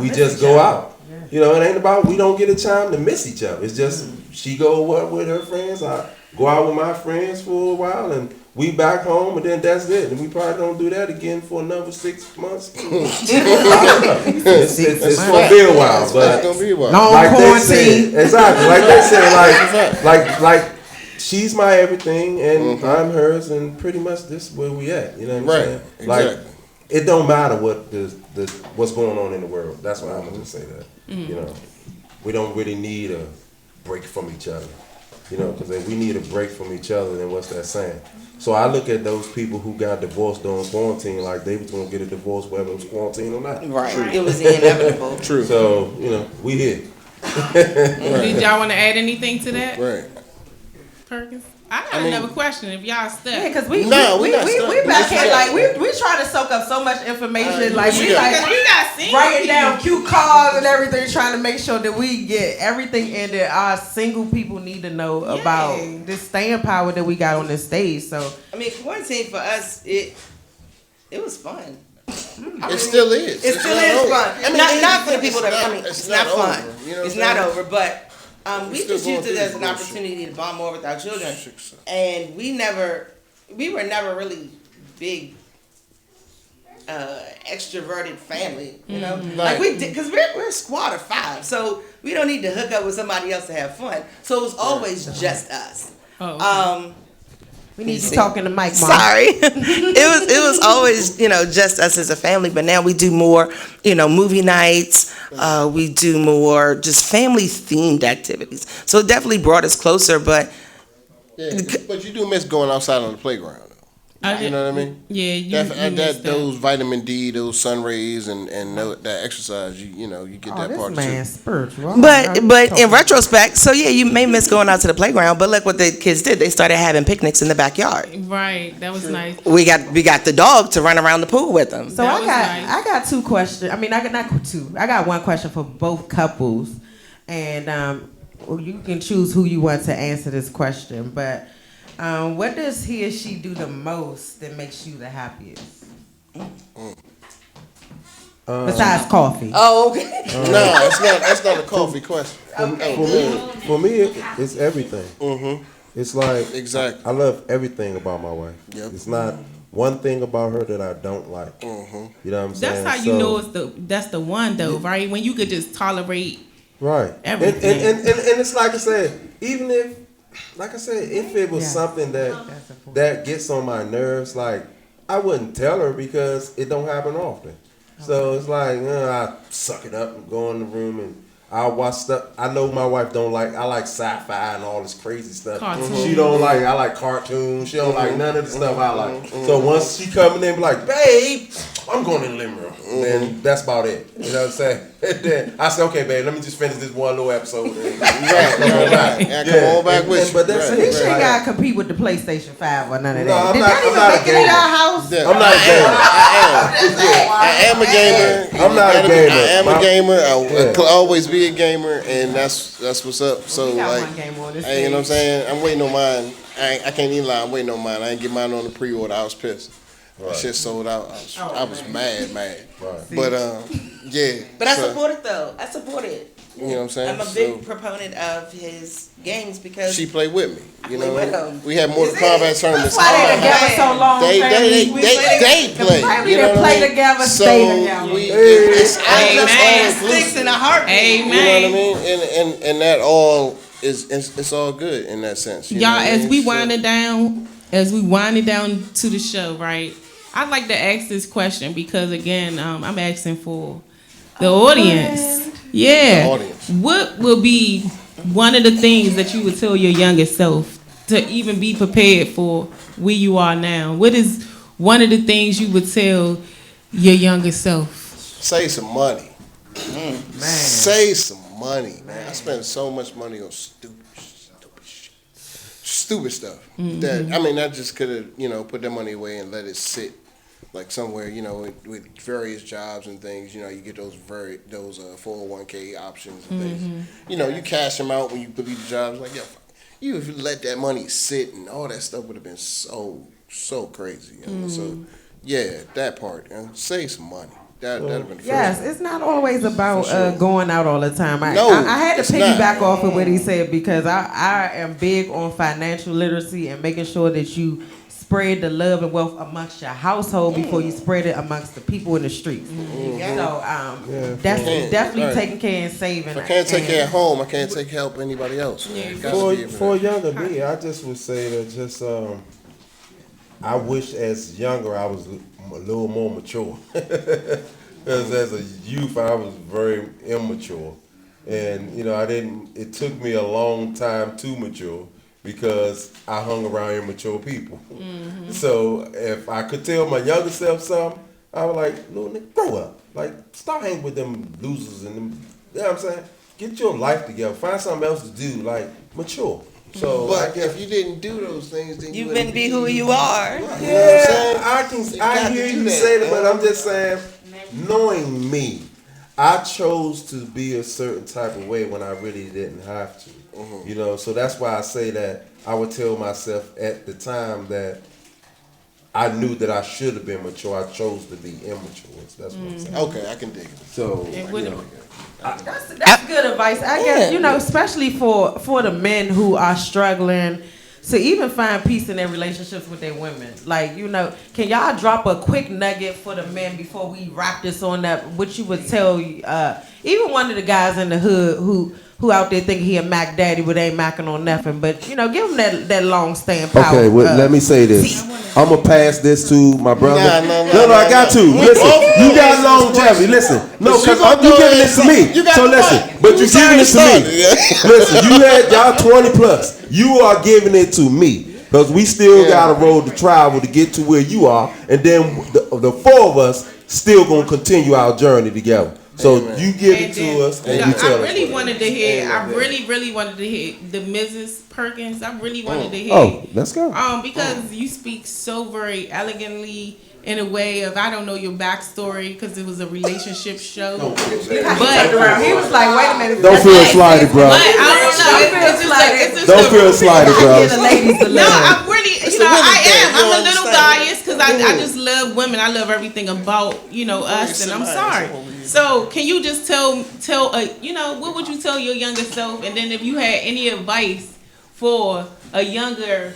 Speaker 6: we just go out. It ain't about we don't get a time to miss each other. It's just she go with her friends, I go out with my friends for a while, and we back home, and then that's it. And we probably don't do that again for another 6 months. It's gonna be a while, but
Speaker 4: long
Speaker 6: like
Speaker 4: quarantine.
Speaker 6: Like they say, like she's my everything, and I'm hers, and pretty much this is where we at. You know what I'm saying? Like
Speaker 7: Exactly.
Speaker 6: it don't matter what what's going on in the world. That's why I'm gonna say that. We don't really need a break from each other. Because if we need a break from each other, then what's that saying? So I look at those people who got divorced during quarantine like they was gonna get a divorce whether it was quarantine or not.
Speaker 8: Right. It was inevitable.
Speaker 6: True. So we here.
Speaker 3: Did y'all want to add anything to that?
Speaker 7: Right.
Speaker 3: Perkins? I got another question if y'all stuck.
Speaker 4: Yeah, because we back here like we trying to soak up so much information. Like we
Speaker 3: got
Speaker 4: writing down cue cards and everything, trying to make sure that we get everything in that our single people need to know about this staying power that we got on this stage. So
Speaker 8: I mean, quarantine for us, it was fun.
Speaker 7: It still is.
Speaker 8: It still is fun. I mean, not for the people that.
Speaker 7: It's
Speaker 8: not fun.
Speaker 7: over,
Speaker 8: It's not over, but. We just used it as an opportunity to bond more with our children, and we were never really big extroverted family, like we did, because we're a squad of 5, so we don't need to hook up with somebody else to have fun. So it was always just us.
Speaker 4: we need you talking to Mike. Mom.
Speaker 8: Sorry, it was always just us as a family, but now we do more movie nights. We do more just family themed activities. So it definitely brought us closer, but
Speaker 7: but you do miss going outside on the playground. You know what I mean?
Speaker 3: Yeah, you miss
Speaker 7: those vitamin D, those sun rays, and that exercise. You get that part too.
Speaker 4: Spiritual.
Speaker 8: But in retrospect, so yeah, you may miss going out to the playground, but look what the kids did. They started having picnics in the backyard.
Speaker 3: Right, that was nice.
Speaker 8: We got the dog to run around the pool with them.
Speaker 4: So I got 2 questions. I mean, I got not 2. I got 1 question for both couples, and you can choose who you want to answer this question. But what does he or she do the most that makes you the happiest? Besides coffee.
Speaker 8: Oh, okay.
Speaker 7: No, that's not a coffee question.
Speaker 6: For me, it's everything. It's like
Speaker 7: exactly.
Speaker 6: I love everything about my wife.
Speaker 7: Yep.
Speaker 6: It's not one thing about her that I don't like. You know what I'm saying?
Speaker 3: That's how you know that's the one though, right? When you could just tolerate everything.
Speaker 6: And it's like I said, even if it was something that gets on my nerves, like I wouldn't tell her because it don't happen often. So it's like I suck it up and go in the room and I'll watch stuff. I know my wife don't like. I like sci-fi and all this crazy stuff. She don't like. I like cartoons. She don't like none of the stuff I like. So once she come in and be like, babe, I'm going in the living room. And that's about it. You know what I'm saying? And then I said, okay, babe, let me just finish this one little episode. And
Speaker 7: come on back with you.
Speaker 6: But that's it.
Speaker 4: You shouldn't gotta compete with the PlayStation 5 or none of that.
Speaker 6: I'm
Speaker 4: Did
Speaker 6: not-
Speaker 4: that
Speaker 6: I'm
Speaker 4: even
Speaker 6: not a
Speaker 4: make it in
Speaker 6: gamer.
Speaker 4: your house?
Speaker 6: I'm not a gamer.
Speaker 7: I am a gamer.
Speaker 6: I'm not a gamer.
Speaker 7: I am a gamer.
Speaker 6: Yeah.
Speaker 7: I'll always be a gamer, and that's what's up. So
Speaker 4: We got
Speaker 7: like,
Speaker 4: one game on this
Speaker 7: hey, you know what I'm
Speaker 4: stage.
Speaker 7: saying? I'm waiting on mine. I can't even lie. I'm waiting on mine. I ain't get mine on the pre-order. I was pissed. That shit sold out. I was mad.
Speaker 6: Right.
Speaker 7: But yeah.
Speaker 8: But I
Speaker 7: so,
Speaker 8: support it though. I support it.
Speaker 7: You know what I'm saying?
Speaker 8: I'm a big proponent of his games because
Speaker 7: She played with me. You know,
Speaker 8: Play with him.
Speaker 7: we had Mortal Kombat tournaments.
Speaker 4: That's why they together so long.
Speaker 7: They
Speaker 4: family.
Speaker 7: play.
Speaker 4: Family
Speaker 7: You know
Speaker 4: that
Speaker 7: what I
Speaker 4: play
Speaker 7: mean?
Speaker 4: together,
Speaker 7: So
Speaker 4: stay together.
Speaker 7: it's all
Speaker 8: sticks
Speaker 7: inclusive.
Speaker 8: in a heartbeat.
Speaker 7: You know what I mean? And that all is it's all good in that sense. You know
Speaker 3: Y'all,
Speaker 7: what I
Speaker 3: as
Speaker 7: mean?
Speaker 3: we
Speaker 7: So-
Speaker 3: wind it down to the show, right? I'd like to ask this question because again, I'm asking for the audience. Yeah.
Speaker 7: The audience.
Speaker 3: What will be one of the things that you would tell your younger self to even be prepared for where you are now? What is one of the things you would tell your younger self?
Speaker 7: Save some money. Save some money, man. I spend so much money on stupid stuff. That I mean, I just could have, put that money away and let it sit, like somewhere, with various jobs and things. You get those 401k options and things. You cash them out when you leave the jobs. Like, you if you let that money sit and all that stuff would have been so crazy. So yeah, that part. Save some money. That'd have been the
Speaker 4: Yes,
Speaker 7: first.
Speaker 4: it's not always about
Speaker 7: sure.
Speaker 4: going out all the time. I had to
Speaker 7: it's
Speaker 4: piggyback
Speaker 7: not.
Speaker 4: off of what he said because I am big on financial literacy and making sure that you spread the love and wealth amongst your household before you spread it amongst the people in the streets. So that's definitely
Speaker 7: Right.
Speaker 4: taking care and saving.
Speaker 7: If I can't take care of home, I can't take help anybody else. Man.
Speaker 6: For younger me, I just would say that just I wish as younger I was a little more mature. Because as a youth I was very immature, and it took me a long time to mature because I hung around immature people. So if I could tell my younger self something, I was like, little nigga, grow up. Like, stop hanging with them losers and them, you know what I'm saying? Get your life together. Find something else to do. Like, mature. So,
Speaker 7: But if you didn't do those things, then
Speaker 8: You
Speaker 7: wouldn't
Speaker 8: wouldn't be who you are.
Speaker 6: yeah, I
Speaker 7: got
Speaker 6: hear
Speaker 7: to do
Speaker 6: you
Speaker 7: that,
Speaker 6: say that, but
Speaker 7: man.
Speaker 6: I'm just saying, knowing me, I chose to be a certain type of way when I really didn't have to. So that's why I say that I would tell myself at the time that I knew that I should have been mature. I chose to be immature. That's what I'm saying.
Speaker 7: Okay, I can dig it.
Speaker 6: So,
Speaker 4: That's good advice. I guess, especially for the men who are struggling to even find peace in their relationships with their women. Like, can y'all drop a quick nugget for the men before we wrap this on up? What you would tell even one of the guys in the hood who out there thinking he a Mac daddy but ain't macking on nothing. But, give him that long staying power.
Speaker 6: okay, well, let me say this. I'm going to pass this to my brother. No, I got to. Listen, you got longevity. Listen. No, because you giving this to me. So listen, but you giving it to me. Listen, you had y'all 20 plus. You are giving it to me. Because we still got a road to travel to get to where you are. And then the four of us still going to continue our journey together. So you give it to us, and you tell us.
Speaker 3: I really wanted to hear the Mrs. Perkins. I really wanted to hear.
Speaker 6: Oh, let's go.
Speaker 3: Because you speak so very elegantly in a way of I don't know your backstory because it was a relationship show.
Speaker 4: But he was like, wait a minute.
Speaker 6: Don't feel slighted, bro.
Speaker 3: But I don't know.
Speaker 6: Don't feel slighted, bro.
Speaker 3: No, I'm really, I'm a little
Speaker 7: understand.
Speaker 3: biased because I just love women. I love everything about, us, and I'm sorry. So can you just tell, what would you tell your younger self? And then if you had any advice for a younger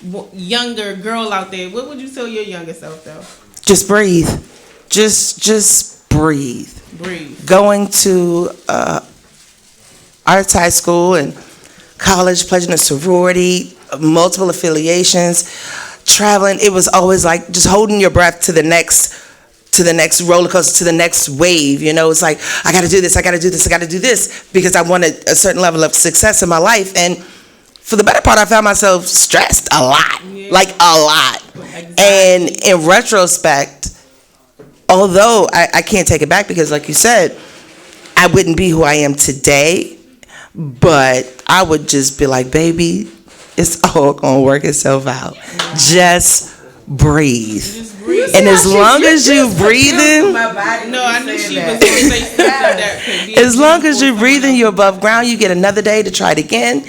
Speaker 3: girl out there, what would you tell your younger self though?
Speaker 8: Just breathe. Just breathe.
Speaker 3: Breathe.
Speaker 8: Going to arts high school and college, pledging a sorority, multiple affiliations, traveling. It was always like just holding your breath to the next roller coaster, to the next wave. It's like, I got to do this, I got to do this, I got to do this because I wanted a certain level of success in my life. And for the better part, I found myself stressed a lot, like a lot. Exactly. And in retrospect, although I can't take it back because, like you said, I wouldn't be who I am today, but I would just be like, baby, it's all gonna work itself out. Just breathe. And as long as you breathing,
Speaker 3: No, I knew she was going to say something that could be.
Speaker 8: as long as you're breathing, you're above ground. You get another day to try it again.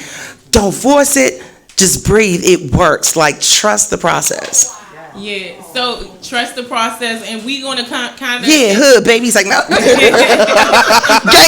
Speaker 8: Don't force it. Just breathe. It works. Like, trust the process.
Speaker 3: Yeah, so trust the process, and we gonna kind of
Speaker 8: hood babies like no. Gang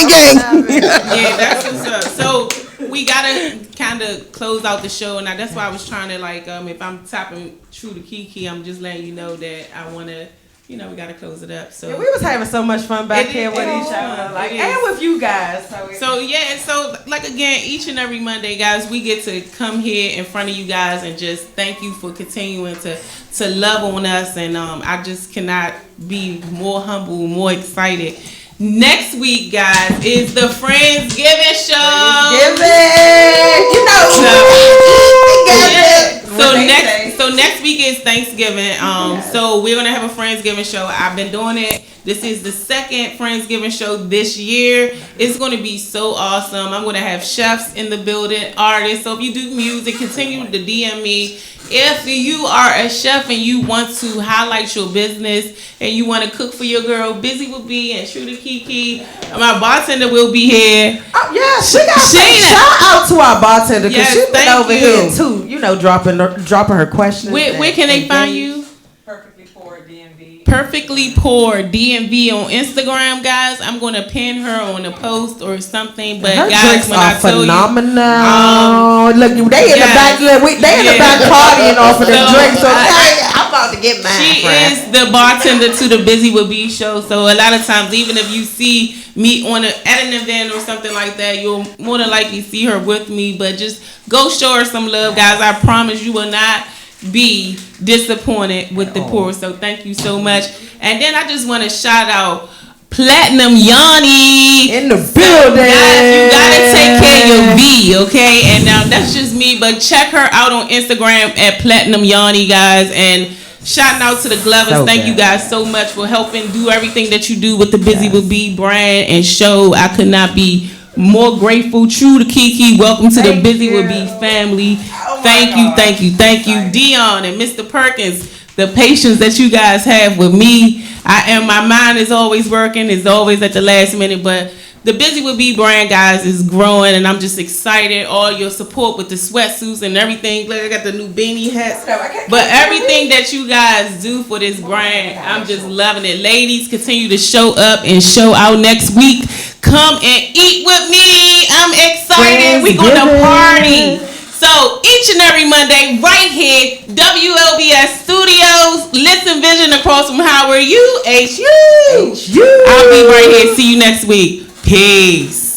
Speaker 8: gang.
Speaker 3: Yeah, that's what's up. So we gotta kind of close out the show, and that's why I was trying to like, if I'm tapping true to Kiki, I'm just letting you know that I wanna, we gotta close it up. So
Speaker 4: we was having so much fun back here with each other, like, and with you guys.
Speaker 3: So like again, each and every Monday, guys, we get to come here in front of you guys and just thank you for continuing to love on us, and I just cannot be more humble, more excited. Next week, guys, is the Friendsgiving show. So next week is Thanksgiving. So we're gonna have a Friendsgiving show. I've been doing it. This is the second Friendsgiving show this year. It's gonna be so awesome. I'm gonna have chefs in the building, artists. So if you do music, continue to DM me. If you are a chef and you want to highlight your business and you want to cook for your girl, Buzy will be, and Shooter Kiki, my bartender will be here.
Speaker 4: Oh yes, we got shout out to our bartender because she's been over here too. Dropping her questions.
Speaker 3: Where can they find you? Perfectly Poor DMV on Instagram, guys. I'm gonna pin her on a post or something. But
Speaker 4: her
Speaker 3: guys,
Speaker 4: drinks
Speaker 3: when
Speaker 4: are
Speaker 3: I tell
Speaker 4: phenomenal. Look, they in the back. They in the back partying off of the drinks. So I'm about to get mine.
Speaker 3: She is the bartender to the Buzy with B show. So a lot of times, even if you see me at an event or something like that, you'll more than likely see her with me. But just go show her some love, guys. I promise you will not be disappointed with the pour. So thank you so much. And then I just want to shout out Platinum Yanni
Speaker 4: in the building.
Speaker 3: Guys, you gotta take care of your V, okay? And now that's just me, but check her out on Instagram at Platinum Yanni, guys. And shouting out to the Glovers. Thank you guys so much for helping do everything that you do with the Buzy with B brand and show. I could not be more grateful. True to Kiki, welcome to the Buzy with B family. Thank you, Dion and Mr. Perkins. The patience that you guys have with me. My mind is always working. It's always at the last minute, but the Buzy with B brand, guys, is growing, and I'm just excited. All your support with the sweatsuits and everything. Look, I got the new beanie hats. But everything that you guys do for this brand, I'm just loving it. Ladies, continue to show up and show out next week. Come and eat with me. I'm excited. We're going to party. So each and every Monday, right here, WLBS Studios, Listen Vision across from Howard UHU. I'll be right here. See you next week. Peace.